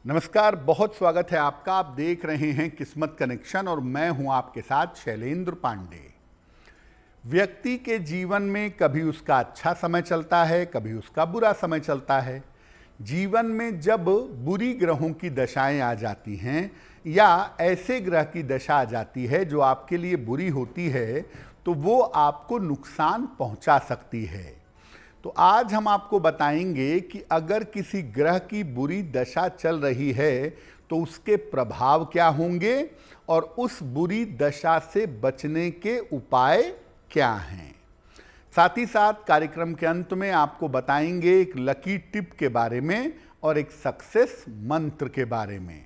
नमस्कार, बहुत स्वागत है आपका। आप देख रहे हैं किस्मत कनेक्शन और मैं हूं आपके साथ शैलेंद्र पांडे। व्यक्ति के जीवन में कभी उसका अच्छा समय चलता है, कभी उसका बुरा समय चलता है। जीवन में जब बुरी ग्रहों की दशाएं आ जाती हैं या ऐसे ग्रह की दशा आ जाती है जो आपके लिए बुरी होती है, तो वो आपको नुकसान पहुंचा सकती है। तो आज हम आपको बताएंगे कि अगर किसी ग्रह की बुरी दशा चल रही है तो उसके प्रभाव क्या होंगे और उस बुरी दशा से बचने के उपाय क्या हैं। साथ ही साथ कार्यक्रम के अंत में आपको बताएंगे एक लकी टिप के बारे में और एक सक्सेस मंत्र के बारे में।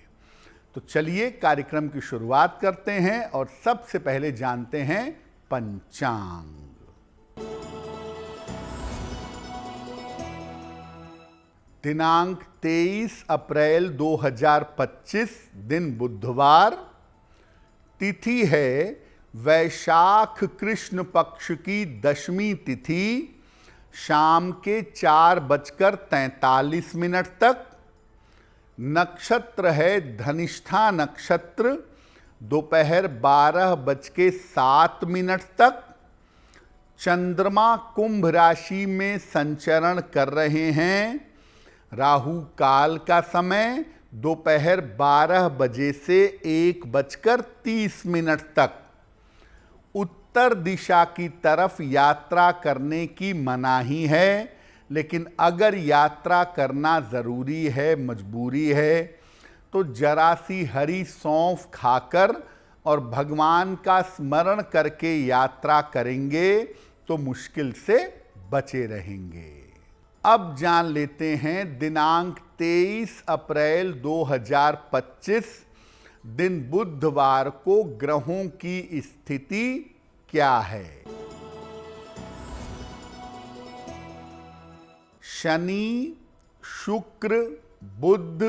तो चलिए कार्यक्रम की शुरुआत करते हैं और सबसे पहले जानते हैं पंचांग। दिनांक 23 अप्रैल 2025 दिन बुधवार। तिथि है वैशाख कृष्ण पक्ष की दशमी तिथि, शाम के 4:43 तक। नक्षत्र है धनिष्ठा नक्षत्र, दोपहर 12:07 तक। चंद्रमा कुंभ राशि में संचरण कर रहे हैं। राहु काल का समय दोपहर 12 बजे से 1:30 तक। उत्तर दिशा की तरफ यात्रा करने की मनाही है, लेकिन अगर यात्रा करना ज़रूरी है, मजबूरी है, तो जरा सी हरी सौंफ खाकर और भगवान का स्मरण करके यात्रा करेंगे तो मुश्किल से बचे रहेंगे। अब जान लेते हैं दिनांक 23 अप्रैल 2025 दिन बुधवार को ग्रहों की स्थिति क्या है। शनि, शुक्र, बुध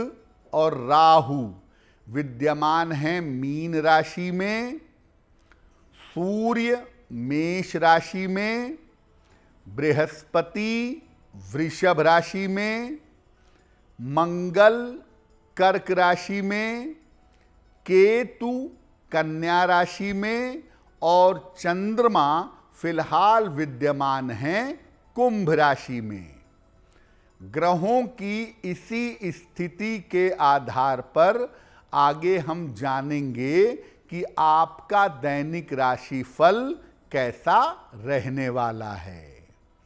और राहु विद्यमान हैं मीन राशि में। सूर्य मेष राशि में, बृहस्पति वृषभ राशि में, मंगल कर्क राशि में, केतु कन्या राशि में और चंद्रमा फिलहाल विद्यमान हैं कुंभ राशि में। ग्रहों की इसी स्थिति के आधार पर आगे हम जानेंगे कि आपका दैनिक राशिफल कैसा रहने वाला है।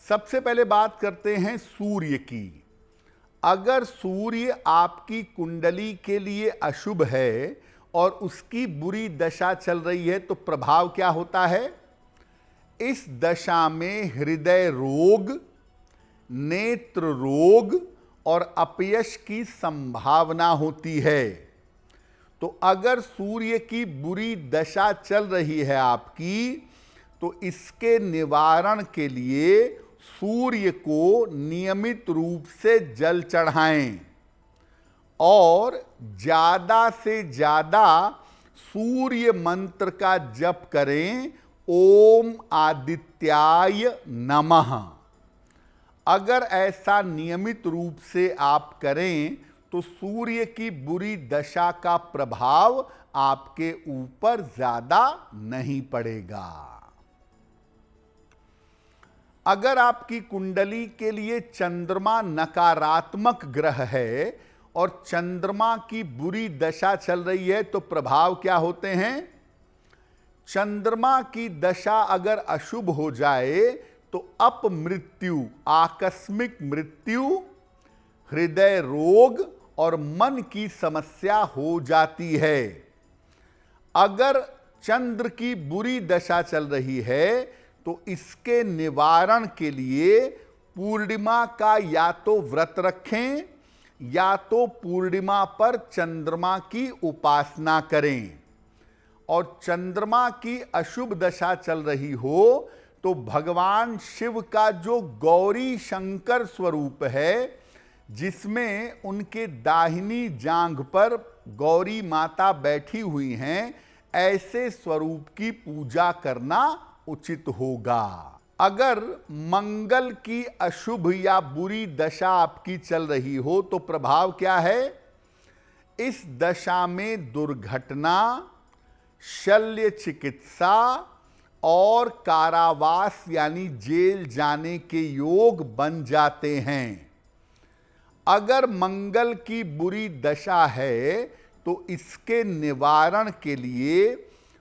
सबसे पहले बात करते हैं सूर्य की। अगर सूर्य आपकी कुंडली के लिए अशुभ है और उसकी बुरी दशा चल रही है तो प्रभाव क्या होता है। इस दशा में हृदय रोग, नेत्र रोग और अपयश की संभावना होती है। तो अगर सूर्य की बुरी दशा चल रही है आपकी, तो इसके निवारण के लिए सूर्य को नियमित रूप से जल चढ़ाएं और ज़्यादा से ज़्यादा सूर्य मंत्र का जप करें, ओम आदित्याय नमः। अगर ऐसा नियमित रूप से आप करें तो सूर्य की बुरी दशा का प्रभाव आपके ऊपर ज़्यादा नहीं पड़ेगा। अगर आपकी कुंडली के लिए चंद्रमा नकारात्मक ग्रह है और चंद्रमा की बुरी दशा चल रही है तो प्रभाव क्या होते हैं। चंद्रमा की दशा अगर अशुभ हो जाए तो अपमृत्यु, आकस्मिक मृत्यु, हृदय रोग और मन की समस्या हो जाती है। अगर चंद्र की बुरी दशा चल रही है तो इसके निवारण के लिए पूर्णिमा का या तो व्रत रखें या तो पूर्णिमा पर चंद्रमा की उपासना करें। और चंद्रमा की अशुभ दशा चल रही हो तो भगवान शिव का जो गौरी शंकर स्वरूप है, जिसमें उनके दाहिनी जांघ पर गौरी माता बैठी हुई हैं, ऐसे स्वरूप की पूजा करना उचित होगा। अगर मंगल की अशुभ या बुरी दशा आपकी चल रही हो तो प्रभाव क्या है। इस दशा में दुर्घटना, शल्य चिकित्सा और कारावास यानी जेल जाने के योग बन जाते हैं। अगर मंगल की बुरी दशा है तो इसके निवारण के लिए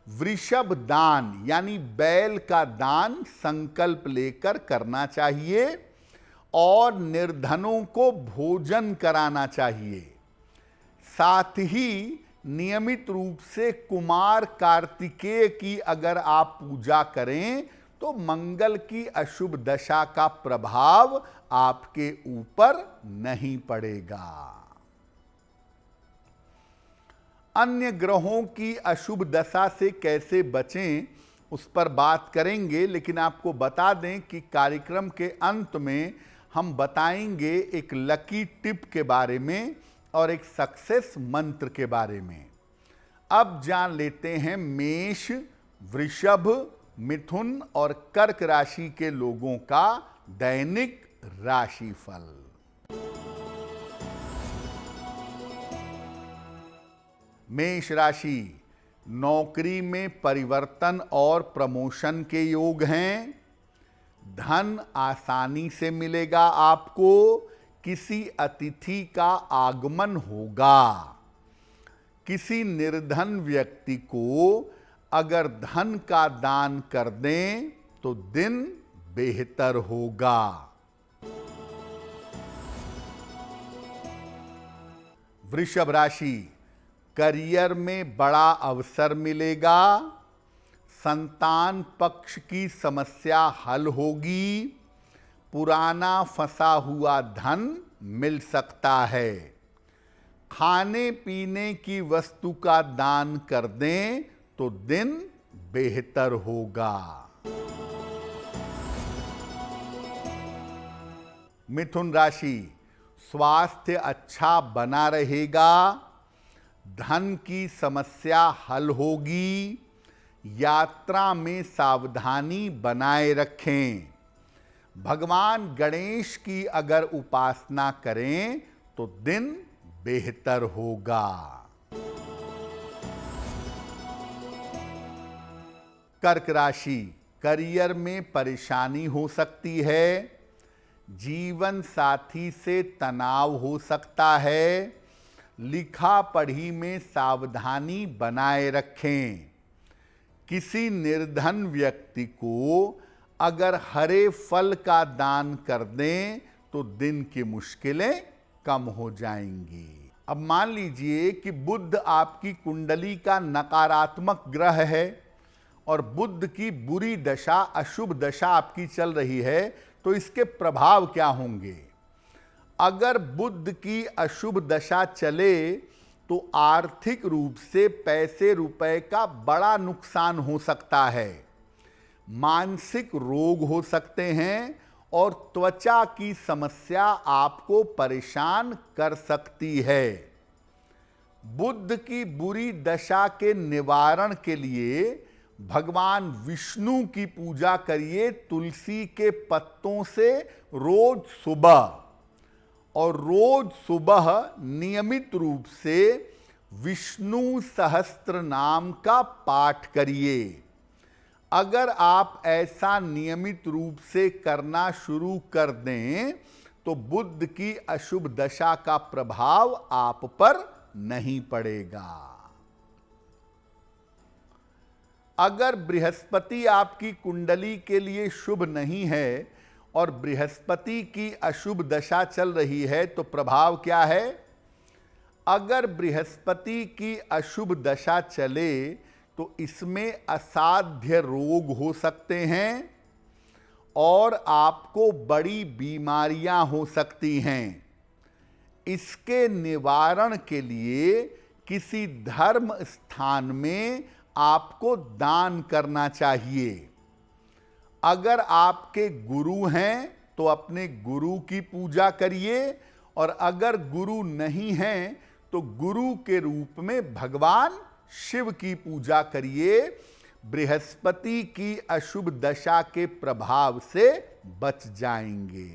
वृषभ दान यानी बैल का दान संकल्प लेकर करना चाहिए और निर्धनों को भोजन कराना चाहिए। साथ ही नियमित रूप से कुमार कार्तिकेय की अगर आप पूजा करें तो मंगल की अशुभ दशा का प्रभाव आपके ऊपर नहीं पड़ेगा। अन्य ग्रहों की अशुभ दशा से कैसे बचें उस पर बात करेंगे, लेकिन आपको बता दें कि कार्यक्रम के अंत में हम बताएंगे एक लकी टिप के बारे में और एक सक्सेस मंत्र के बारे में। अब जान लेते हैं मेष, वृषभ, मिथुन और कर्क राशि के लोगों का दैनिक राशिफल। मेष राशि, नौकरी में परिवर्तन और प्रमोशन के योग हैं। धन आसानी से मिलेगा आपको। किसी अतिथि का आगमन होगा। किसी निर्धन व्यक्ति को अगर धन का दान कर दें तो दिन बेहतर होगा। वृषभ राशि, करियर में बड़ा अवसर मिलेगा। संतान पक्ष की समस्या हल होगी। पुराना फंसा हुआ धन मिल सकता है। खाने पीने की वस्तु का दान कर दें तो दिन बेहतर होगा। मिथुन राशि, स्वास्थ्य अच्छा बना रहेगा। धन की समस्या हल होगी। यात्रा में सावधानी बनाए रखें। भगवान गणेश की अगर उपासना करें तो दिन बेहतर होगा। कर्क राशि, करियर में परेशानी हो सकती है। जीवन साथी से तनाव हो सकता है। लिखा पढ़ी में सावधानी बनाए रखें। किसी निर्धन व्यक्ति को अगर हरे फल का दान कर दें तो दिन की मुश्किलें कम हो जाएंगी। अब मान लीजिए कि बुध आपकी कुंडली का नकारात्मक ग्रह है और बुध की बुरी दशा, अशुभ दशा आपकी चल रही है, तो इसके प्रभाव क्या होंगे? अगर बुध की अशुभ दशा चले तो आर्थिक रूप से पैसे रुपए का बड़ा नुकसान हो सकता है। मानसिक रोग हो सकते हैं और त्वचा की समस्या आपको परेशान कर सकती है। बुध की बुरी दशा के निवारण के लिए भगवान विष्णु की पूजा करिए तुलसी के पत्तों से रोज सुबह, और रोज सुबह नियमित रूप से विष्णु सहस्त्र नाम का पाठ करिए। अगर आप ऐसा नियमित रूप से करना शुरू कर दें तो बुध की अशुभ दशा का प्रभाव आप पर नहीं पड़ेगा। अगर बृहस्पति आपकी कुंडली के लिए शुभ नहीं है और बृहस्पति की अशुभ दशा चल रही है तो प्रभाव क्या है? अगर बृहस्पति की अशुभ दशा चले तो इसमें असाध्य रोग हो सकते हैं और आपको बड़ी बीमारियां हो सकती हैं। इसके निवारण के लिए किसी धर्म स्थान में आपको दान करना चाहिए। अगर आपके गुरु हैं तो अपने गुरु की पूजा करिए, और अगर गुरु नहीं हैं तो गुरु के रूप में भगवान शिव की पूजा करिए। बृहस्पति की अशुभ दशा के प्रभाव से बच जाएंगे।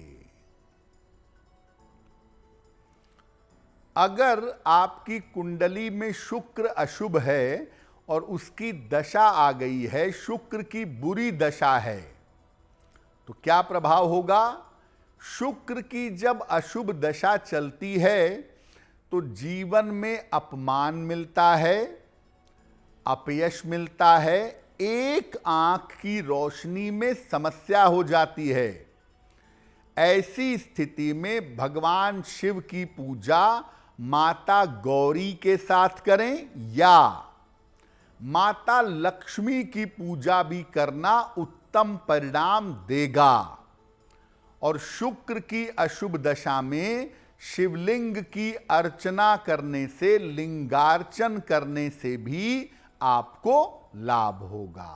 अगर आपकी कुंडली में शुक्र अशुभ है और उसकी दशा आ गई है, शुक्र की बुरी दशा है, तो क्या प्रभाव होगा? शुक्र की जब अशुभ दशा चलती है तो जीवन में अपमान मिलता है, अपयश मिलता है, एक आंख की रोशनी में समस्या हो जाती है। ऐसी स्थिति में भगवान शिव की पूजा माता गौरी के साथ करें या माता लक्ष्मी की पूजा भी करना उत्तम परिणाम देगा। और शुक्र की अशुभ दशा में शिवलिंग की अर्चना करने से, लिंगार्चन करने से भी आपको लाभ होगा।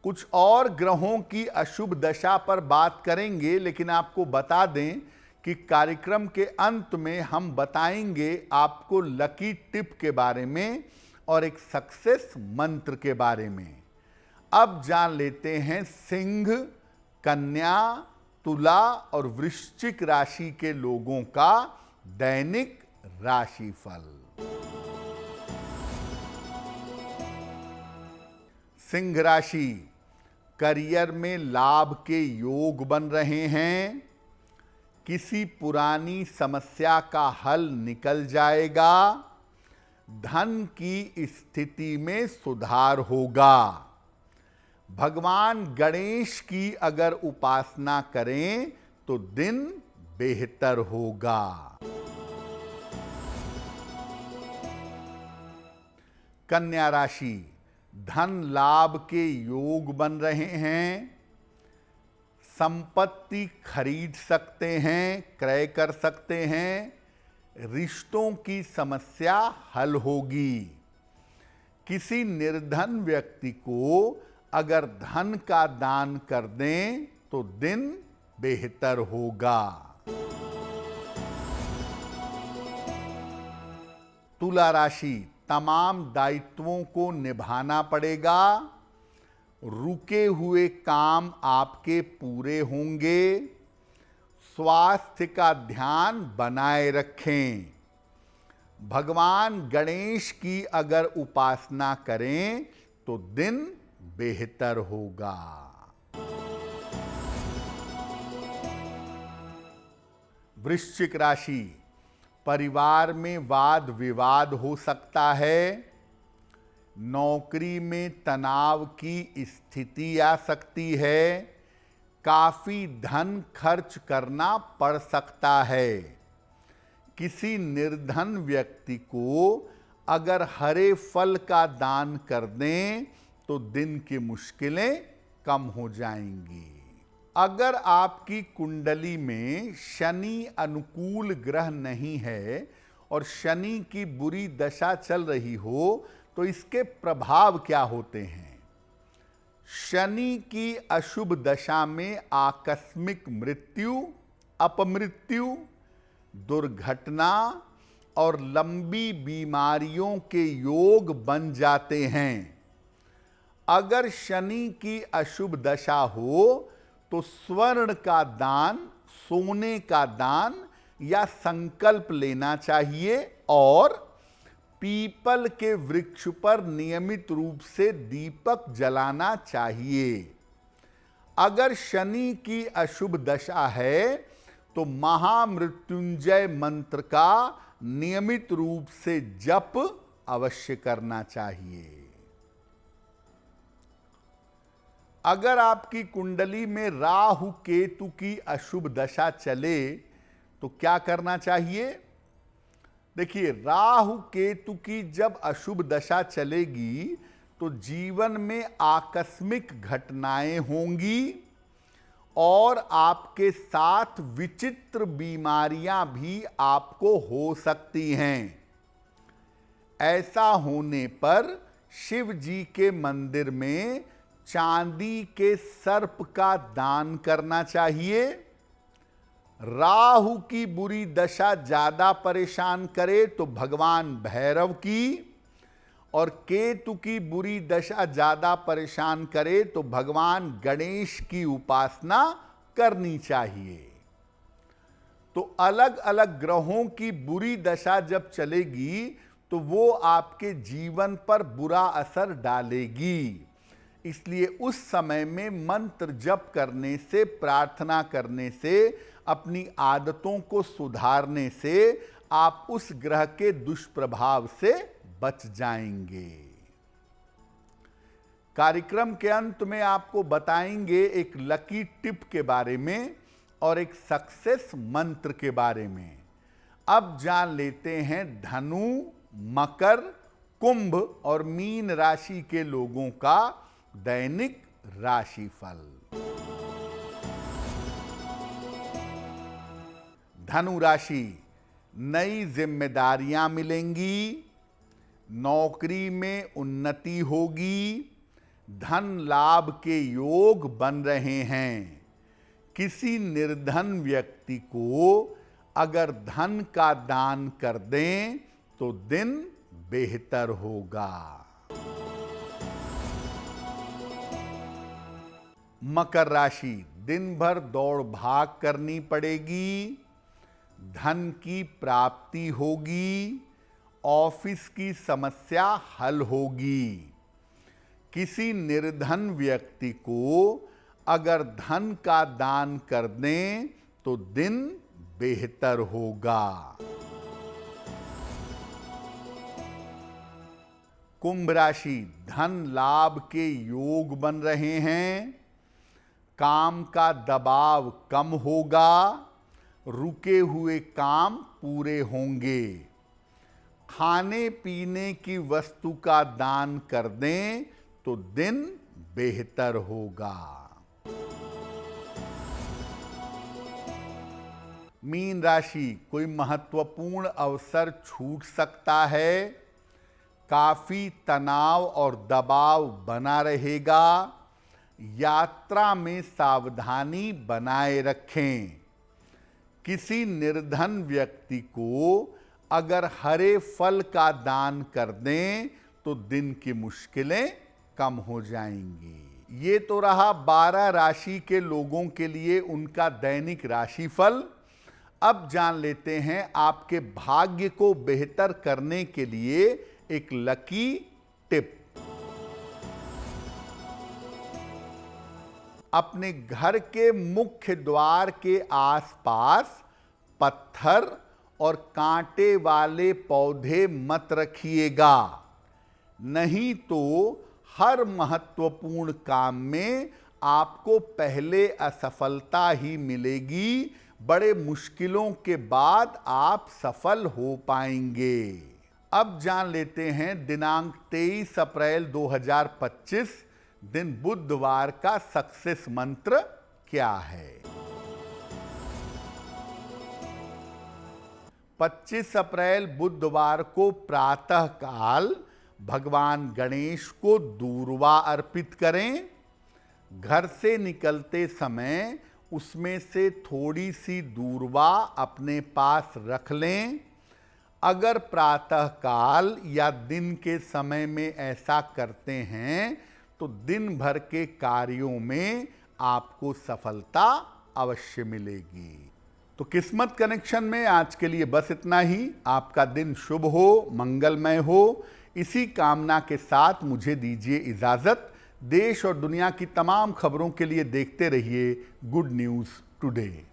कुछ और ग्रहों की अशुभ दशा पर बात करेंगे, लेकिन आपको बता दें कि कार्यक्रम के अंत में हम बताएंगे आपको लकी टिप के बारे में और एक सक्सेस मंत्र के बारे में। अब जान लेते हैं सिंह, कन्या, तुला और वृश्चिक राशि के लोगों का दैनिक राशिफल। सिंह राशि, करियर में लाभ के योग बन रहे हैं। किसी पुरानी समस्या का हल निकल जाएगा। धन की स्थिति में सुधार होगा। भगवान गणेश की अगर उपासना करें तो दिन बेहतर होगा। कन्या राशि, धन लाभ के योग बन रहे हैं। संपत्ति खरीद सकते हैं, क्रय कर सकते हैं। रिश्तों की समस्या हल होगी। किसी निर्धन व्यक्ति को अगर धन का दान कर दें तो दिन बेहतर होगा। तुला राशि, तमाम दायित्वों को निभाना पड़ेगा। रुके हुए काम आपके पूरे होंगे। स्वास्थ्य का ध्यान बनाए रखें। भगवान गणेश की अगर उपासना करें तो दिन बेहतर होगा। वृश्चिक राशि, परिवार में वाद विवाद हो सकता है। नौकरी में तनाव की स्थिति आ सकती है। काफी धन खर्च करना पड़ सकता है। किसी निर्धन व्यक्ति को अगर हरे फल का दान कर दें तो दिन की मुश्किलें कम हो जाएंगी। अगर आपकी कुंडली में शनि अनुकूल ग्रह नहीं है और शनि की बुरी दशा चल रही हो तो इसके प्रभाव क्या होते हैं? शनि की अशुभ दशा में आकस्मिक मृत्यु, अपमृत्यु, दुर्घटना और लंबी बीमारियों के योग बन जाते हैं। अगर शनि की अशुभ दशा हो तो स्वर्ण का दान, सोने का दान या संकल्प लेना चाहिए और पीपल के वृक्ष पर नियमित रूप से दीपक जलाना चाहिए। अगर शनि की अशुभ दशा है तो महामृत्युंजय मंत्र का नियमित रूप से जप अवश्य करना चाहिए। अगर आपकी कुंडली में राहु केतु की अशुभ दशा चले तो क्या करना चाहिए? देखिए, राहु केतु की जब अशुभ दशा चलेगी तो जीवन में आकस्मिक घटनाएं होंगी और आपके साथ विचित्र बीमारियां भी आपको हो सकती हैं। ऐसा होने पर शिव जी के मंदिर में चांदी के सर्प का दान करना चाहिए। राहु की बुरी दशा ज्यादा परेशान करे तो भगवान भैरव की, और केतु की बुरी दशा ज्यादा परेशान करे तो भगवान गणेश की उपासना करनी चाहिए। तो अलग अलग ग्रहों की बुरी दशा जब चलेगी तो वो आपके जीवन पर बुरा असर डालेगी। इसलिए उस समय में मंत्र जप करने से, प्रार्थना करने से, अपनी आदतों को सुधारने से आप उस ग्रह के दुष्प्रभाव से बच जाएंगे। कार्यक्रम के अंत में आपको बताएंगे एक लकी टिप के बारे में और एक सक्सेस मंत्र के बारे में। अब जान लेते हैं धनु, मकर, कुंभ और मीन राशि के लोगों का दैनिक राशिफल। धनु राशि, नई जिम्मेदारियां मिलेंगी, नौकरी में उन्नति होगी, धन लाभ के योग बन रहे हैं। किसी निर्धन व्यक्ति को अगर धन का दान कर दें तो दिन बेहतर होगा। मकर राशि, दिन भर दौड़ भाग करनी पड़ेगी, धन की प्राप्ति होगी, ऑफिस की समस्या हल होगी। किसी निर्धन व्यक्ति को अगर धन का दान कर दें तो दिन बेहतर होगा। कुंभ राशि, धन लाभ के योग बन रहे हैं, काम का दबाव कम होगा, रुके हुए काम पूरे होंगे। खाने पीने की वस्तु का दान कर दें तो दिन बेहतर होगा। मीन राशि, कोई महत्वपूर्ण अवसर छूट सकता है, काफी तनाव और दबाव बना रहेगा। यात्रा में सावधानी बनाए रखें। किसी निर्धन व्यक्ति को अगर हरे फल का दान कर दें तो दिन की मुश्किलें कम हो जाएंगी। ये तो रहा 12 राशि के लोगों के लिए उनका दैनिक राशिफल। अब जान लेते हैं आपके भाग्य को बेहतर करने के लिए एक लकी टिप। अपने घर के मुख्य द्वार के आसपास पत्थर और कांटे वाले पौधे मत रखिएगा, नहीं तो हर महत्वपूर्ण काम में आपको पहले असफलता ही मिलेगी। बड़े मुश्किलों के बाद आप सफल हो पाएंगे। अब जान लेते हैं दिनांक 23 अप्रैल 2025 दिन बुधवार का सक्सेस मंत्र क्या है। 25 अप्रैल बुधवार को प्रातः काल भगवान गणेश को दूर्वा अर्पित करें। घर से निकलते समय उसमें से थोड़ी सी दूर्वा अपने पास रख लें। अगर प्रातः काल या दिन के समय में ऐसा करते हैं तो दिन भर के कार्यों में आपको सफलता अवश्य मिलेगी। तो किस्मत कनेक्शन में आज के लिए बस इतना ही। आपका दिन शुभ हो, मंगलमय हो, इसी कामना के साथ मुझे दीजिए इजाजत। देश और दुनिया की तमाम खबरों के लिए देखते रहिए गुड न्यूज़ टुडे।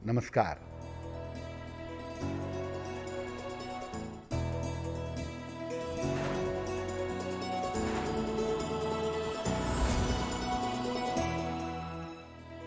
नमस्कार।